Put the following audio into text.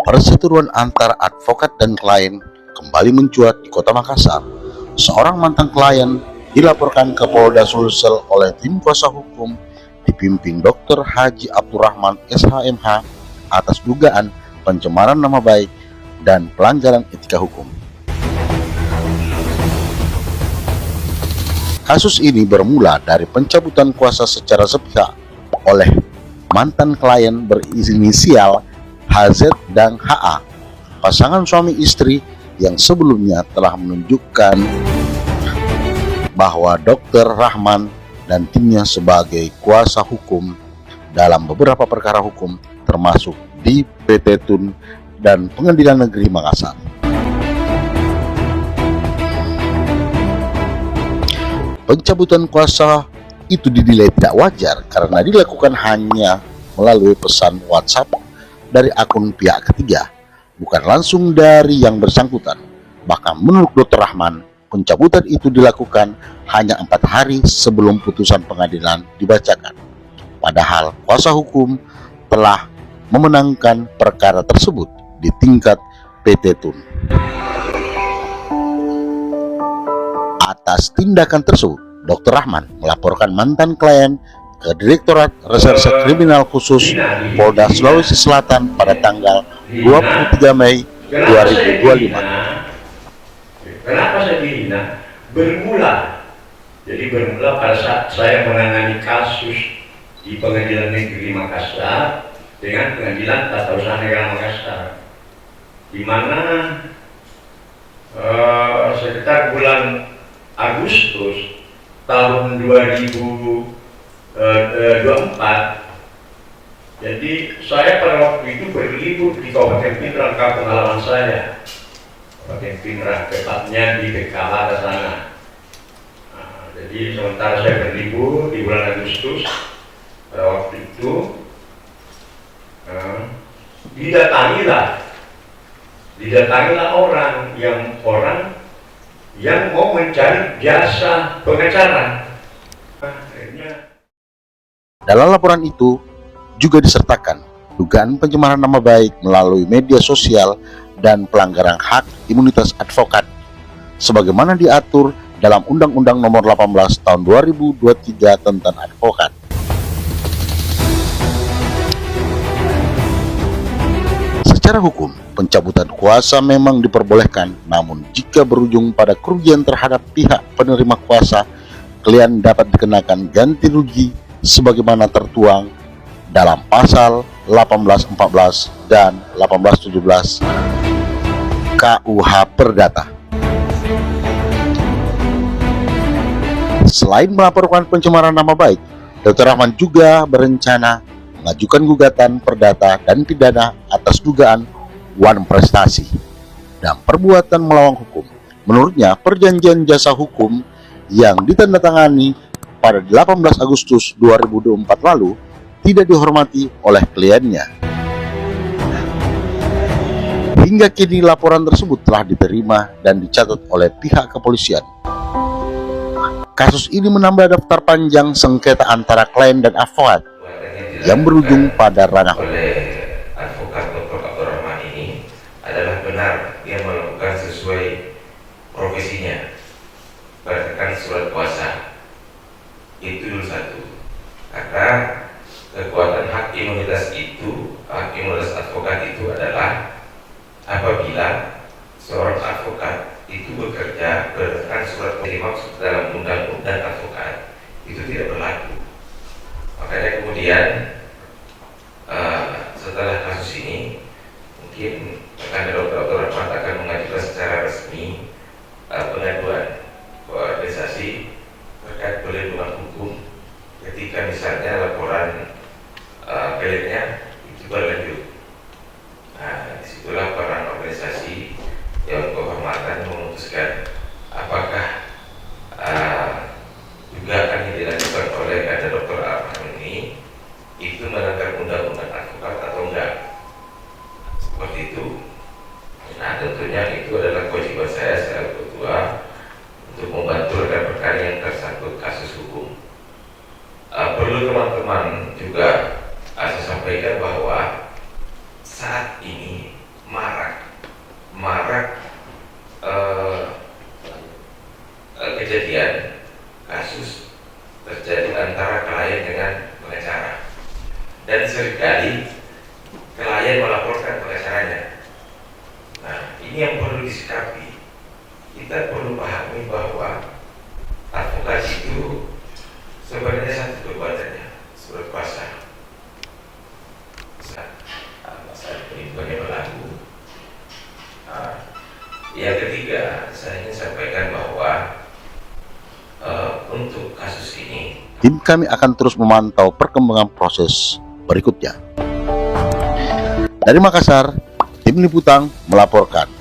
Perseteruan antara advokat dan klien kembali mencuat di Kota Makassar. Seorang mantan klien dilaporkan ke Polda Sulsel oleh tim kuasa hukum dipimpin Dr. Haji Abdurrahman SHMH atas dugaan pencemaran nama baik dan pelanggaran etika hukum. Kasus ini bermula dari pencabutan kuasa secara sepihak oleh mantan klien berinisial HZ dan HA, pasangan suami istri yang sebelumnya telah menunjukkan bahwa Dr. Rahman dan timnya sebagai kuasa hukum dalam beberapa perkara hukum termasuk di PT Tun dan Pengadilan Negeri Makassar. Pencabutan kuasa itu dinilai tidak wajar karena dilakukan hanya melalui pesan WhatsApp dari akun pihak ketiga, bukan langsung dari yang bersangkutan. Bahkan menurut Dr. Rahman, pencabutan itu dilakukan hanya 4 hari sebelum putusan pengadilan dibacakan. Padahal kuasa hukum telah memenangkan perkara tersebut di tingkat PT Tun. Atas tindakan tersebut, Dr. Rahman melaporkan mantan klien ke Direktorat Reserse Kriminal Khusus Polda Sulawesi Selatan pada tanggal 23 Mei 2025. Kenapa saya dihina? Jadi bermula pada saat saya menangani kasus di Pengadilan Negeri Makassar dengan Pengadilan Tata Usaha Negara Makassar, di mana sekitar bulan Agustus tahun 2024. Jadi saya pada waktu itu berlibur di Kabupaten Pindrang, kampung halaman saya, Kabupaten Pindrang, tepatnya di Bekala ke sana. Jadi sementara saya berlibur di bulan Agustus pada waktu itu, didatangilah orang yang mau mencari jasa pengacara. Dalam laporan itu juga disertakan dugaan pencemaran nama baik melalui media sosial dan pelanggaran hak imunitas advokat sebagaimana diatur dalam Undang-Undang Nomor 18 Tahun 2023 tentang advokat. Secara hukum, pencabutan kuasa memang diperbolehkan, namun jika berujung pada kerugian terhadap pihak penerima kuasa, klien dapat dikenakan ganti rugi sebagaimana tertuang dalam pasal 1814 dan 1817 KUH Perdata. Selain melaporkan pencemaran nama baik, Dr. Rahman juga berencana mengajukan gugatan perdata dan pidana atas dugaan wan prestasi dan perbuatan melawan hukum. Menurutnya, perjanjian jasa hukum yang ditandatangani pada 18 Agustus 2024 lalu tidak dihormati oleh kliennya. Hingga kini laporan tersebut telah diterima dan dicatat oleh pihak kepolisian. Kasus ini menambah daftar panjang sengketa antara klien dan advokat yang berujung pada ranah hukum. Advokat Dr. Abdurrahman ini adalah benar yang melakukan sesuai profesinya, berdasarkan surat kuasa. Itu dulu satu, karena kekuatan hak imunitas advokat itu adalah apabila seorang advokat itu bekerja berdasarkan surat yang dimaksud dalam undang-undang advokat itu tidak berlaku. Makanya kemudian setelah kasus ini mungkin Dr. Rahmat akan mengajukan secara resmi pengaduan organisasi terkait perlindungan hukum ketika misalnya laporan dan seringkali klien melaporkan pengacaranya. Nah, ini yang perlu disikapi. Kita perlu pahami bahwa advokat itu sebenarnya satu perbuatannya surat kuasa. Masalah penipuan yang berlaku. Yang ketiga, saya ingin sampaikan bahwa untuk kasus ini, Tim kami akan terus memantau perkembangan proses berikutnya. Dari Makassar, Tim Liputan melaporkan.